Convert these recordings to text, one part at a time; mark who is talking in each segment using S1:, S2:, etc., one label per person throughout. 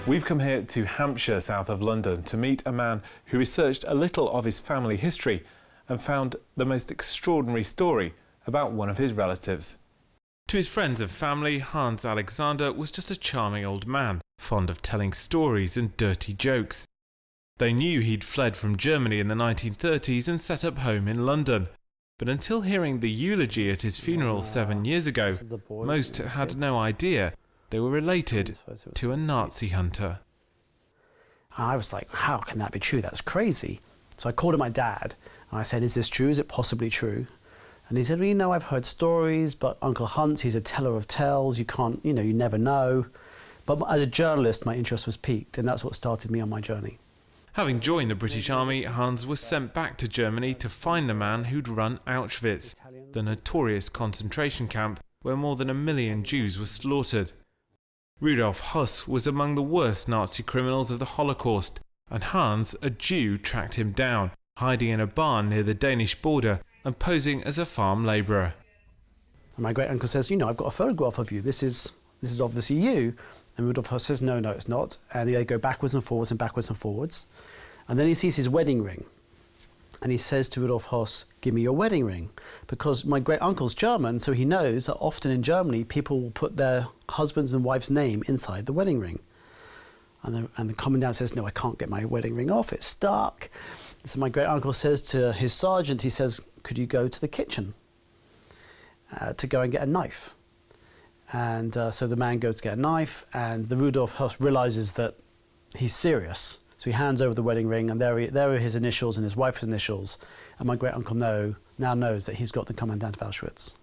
S1: We've come here to Hampshire, south of London, to meet a man who researched a little of his family history and found the most extraordinary story about one of his relatives. To his friends and family, Hans Alexander was just a charming old man, fond of telling stories and dirty jokes. They knew he'd fled from Germany in the 1930s and set up home in London. But until hearing the eulogy at his funeral 7 years ago, most had no idea they were related to a Nazi hunter.
S2: I was like, how can that be true? That's crazy. So I called up my dad and I said, is this true? Is it possibly true? And he said, well, you know, I've heard stories, but Uncle Hans, he's a teller of tales. You can't, you never know. But as a journalist, my interest was piqued, and that's what started me on my journey.
S1: Having joined the British Army, Hans was sent back to Germany to find the man who'd run Auschwitz, the notorious concentration camp where more than 1 million Jews were slaughtered. Rudolf Höss was among the worst Nazi criminals of the Holocaust, and Hans, a Jew, tracked him down, hiding in a barn near the Danish border and posing as a farm labourer.
S2: And my great uncle says, I've got a photograph of you. This is obviously you. And Rudolf Höss says, no, it's not. And they go backwards and forwards and backwards and forwards. And then he sees his wedding ring. And he says to Rudolf Höss, give me your wedding ring. Because my great uncle's German, so he knows that often in Germany, people will put their husband's and wife's name inside the wedding ring. And the commandant says, no, I can't get my wedding ring off, it's stuck. So my great uncle says to his sergeant, he says, could you go to the kitchen to go and get a knife? And so the man goes to get a knife, and the Rudolf Höss realizes that he's serious. So he hands over the wedding ring, and there are his initials and his wife's initials. And my great uncle now knows that he's got the commandant of Auschwitz.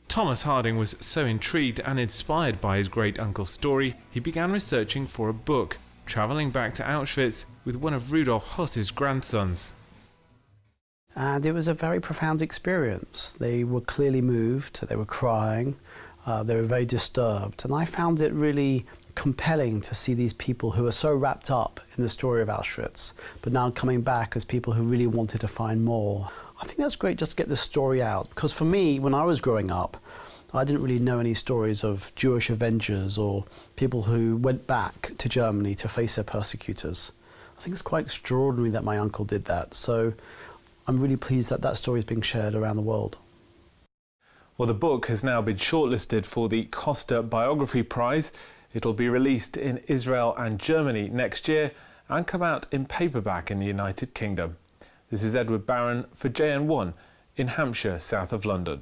S1: Thomas Harding was so intrigued and inspired by his great uncle's story, he began researching for a book, travelling back to Auschwitz with one of Rudolf Höss's grandsons.
S2: And it was a very profound experience. They were clearly moved, they were crying, they were very disturbed. And I found it really compelling to see these people who are so wrapped up in the story of Auschwitz, but now coming back as people who really wanted to find more. I think that's great just to get the story out, because for me, when I was growing up, I didn't really know any stories of Jewish avengers or people who went back to Germany to face their persecutors. I think it's quite extraordinary that my uncle did that, so I'm really pleased that that story is being shared around the world.
S1: Well, the book has now been shortlisted for the Costa Biography Prize. It'll be released in Israel and Germany next year and come out in paperback in the United Kingdom. This is Edward Barron for JN1 in Hampshire, south of London.